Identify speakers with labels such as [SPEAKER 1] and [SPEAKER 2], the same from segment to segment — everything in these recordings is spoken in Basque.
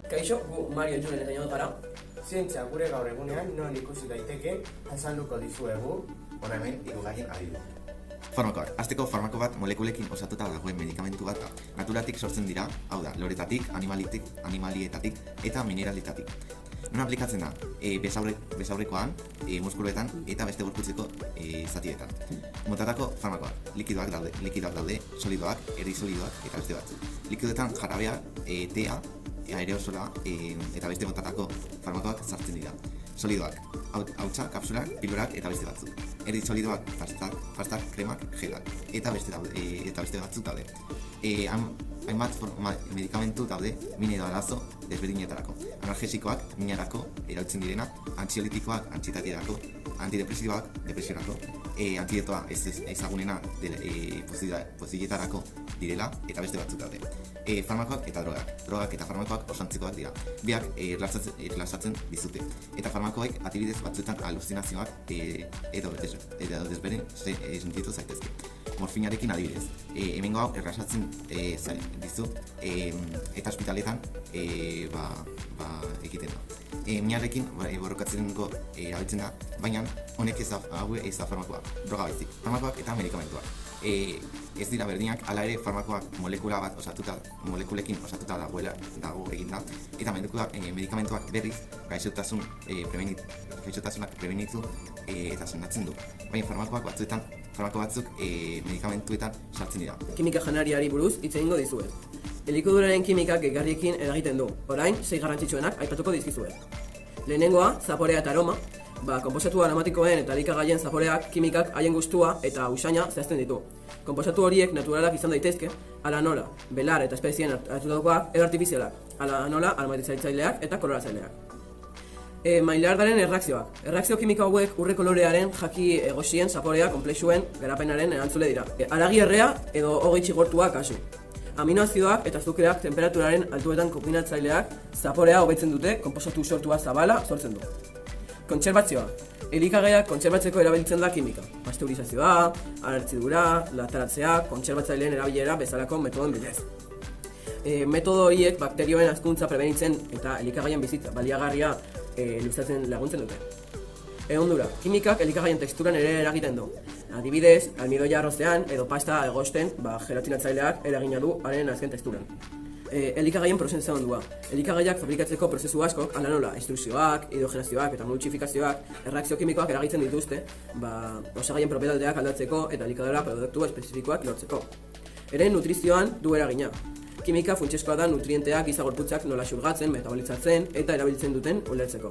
[SPEAKER 1] Kaixo, gu Mario Julen eta Iñago gara.
[SPEAKER 2] Zientzia gure gaur egunean non ikusi daiteke azalduko dizuegu.
[SPEAKER 3] Hona hemen hirugarren adidu.
[SPEAKER 4] Farmakoak. Azteko farmako bat molekulekin osatuta dagoen medikamentu bat da. Naturatik sortzen dira, hau da, loretatik, animalietatik eta mineraletatik. Non aplikatzen da? Besaurrekoan, muskuluetan eta beste gorputzeko zatietan. Motatako farmakoak. Likidoak daude, solidoak, erdi-solidoak eta beste batzuk. Likidoetan jarabea, tea, aerosola eta beste motatako farmakoak sartzen dira. Solidoak, hautsa, kapsulak, pilorak eta beste batzuk. Erdi solidoak, pastak, kremak, gelak eta beste batzuk daude. Hainbat medikamentu daude mineralazo desberdinetarako. Analgesikoak, minarako, erabiltzen direna, antziolitikoak, antsietaterako, antidepresiboak, depresiorako, antidetoa ezagunena pozietarako direla eta beste batzuk daude. Farmakoak eta drogak eta farmakoak osantzekoak dira. Biak erlaxatzen dizute. Eta farmakoek adibidez batzuetan aluzinazioak edo desberen sentitu zaitezke. Morfinarekin adibidez. Hemengo hau erlaxatzen dizu eta ospitaletan egiten da. Minarekin borrokatzenko abiltzen da, baina honek ez da farmakoa, droga baizik. Farmakoak eta medikamentuak. Ez dira berdinak, hala ere farmakoak molekulekin osatuta dago eginda, eta medikamentuak berriz gaixotasunak prebenitu eta sendatzen du. Baina farmako batzuk medikamentuetan sartzen dira.
[SPEAKER 1] Kimika janariari buruz hitz egingo dizuet. Elikaduraren kimikak gehigarriekin eragiten du. Orain, 6 garrantzitsuenak aipatuko dizkizuet. Lehenengoa, zaporea eta aroma. Konposatu aromatikoen eta elikagaien zaporeak kimikak haien gustua eta usaina zehazten ditu. Konposatu horiek naturalak izan daitezke, ala nola, belar eta espezien hartutakoak edo artifizialak, ala nola aromatizaitzaileak eta koloratzaileak. Maillardaren erreakzioak. Erreakzio kimiko hauek urre kolorearen jaki egosien zaporea konplexuen garapenaren erantzule dira. Haragi errea edo hogei txigortua kasu. Aminoazidoak eta azukreak temperaturaren altuetan konbinatzaileak zaporea hobetzen dute, konposatu sortua zabala sortzen du. Kontserbazioa. Elikagaiak kontserbatzeko erabiltzen da kimika. Pasteurizazioa, hartzidura, lataratzea, kontserbatzaileen erabilera bezalako metodoen bidez. Metodo horiek bakterioen hazkuntza prebenitzen eta elikagaien bizitza baliagarria luzatzen laguntzen dute. Ehondura. Kimikak elikagaien teksturan ere eragiten du. Adibidez, almidoia arrozean edo pasta egosten gelatinatzaileak eragina du haren azken teksturan. Elikagaien prozesua ondua. Elikagaiak fabrikatzeko prozesu askok, ala nola, extruzioak, hidrogenazioak eta multifikazioak, erreakzio kimikoak eragitzen dituzte, osagaien propietateak aldatzeko eta elikadura produktu espezifikoak lortzeko. Ere nutrizioan du eragina. Kimika funtsezkoa da nutrienteak giza gorputzak nola xurgatzen, metabolizatzen eta erabiltzen duten ulertzeko.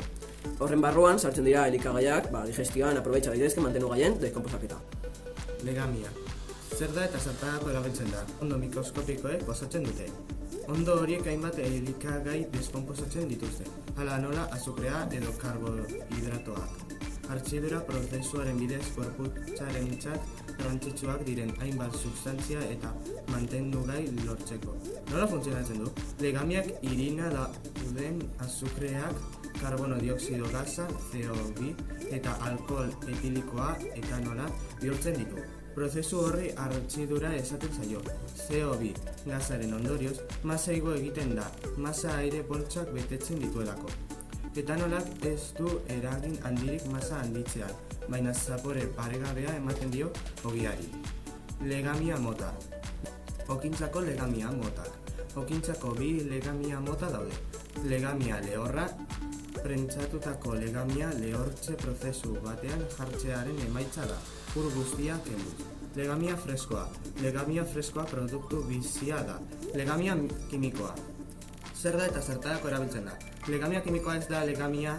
[SPEAKER 1] Horren barruan sartzen dira elikagaiak, digestioan aprobetxa daitezke mantenu gaien deskonposaketa.
[SPEAKER 2] Legamia. Zer da eta zertarako erabiltzen da? Ondo mikroskopikoek osatzen dute. Ondo horiek hainbat elikagai deskonposatzen dituzte, hala nola azukrea edo karbohidratoak. Hartzidura prozesuaren bidez gorputzarentzat garrantzitsuak diren hainbat substantzia eta mantendugai lortzeko. Nola funtzionatzen du? Legamiak irina dauden azukreak, karbono dioxido gasa, CO2 eta alkohol etilikoa etanola bihurtzen ditu. Prozesu horri hartzidura esaten zaio. CO2 gasaren ondorioz, masa igo egiten da, masa aire boltsak betetzen dituelako. Etanolak ez du eragin handirik masa handitzean, baina zapore paregabea ematen dio ogiari. Legamia mota. Okintzako legamia motak. Okintzako 2 legamia mota daude. Legamia lehorra, prentsatutako legamia lehortze prozesu batean jartzearen emaitza da, ur guztia kendu. Legamia freskoa. Legamia freskoa produktu bizia da. Legamia kimikoa. Zer da eta zertarako erabiltzen da? Legamia kimikoa ez da legamia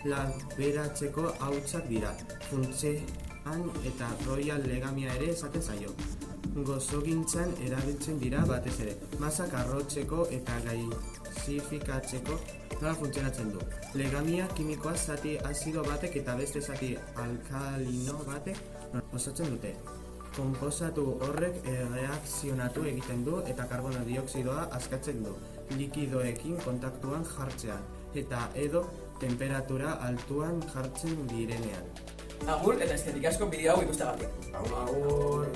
[SPEAKER 2] laberatzeko hautsak dira. Funtsean eta royal legamia ere esaten zaio. Gozogintzan erabiltzen dira batez ere. Masak arrotzeko eta gaizifikatzeko nola funtzionatzen du. Legamia kimikoa zati azido batek eta beste zati alkalino batek osatzen dute. Konposatu horrek erreakzionatu egiten du eta karbono dioxidoa askatzen du, likidoekin kontaktuan jartzean, eta edo temperatura altuan jartzen direnean.
[SPEAKER 1] Agur eta eskerrik asko bideo hau ikustagatik.
[SPEAKER 2] Agur!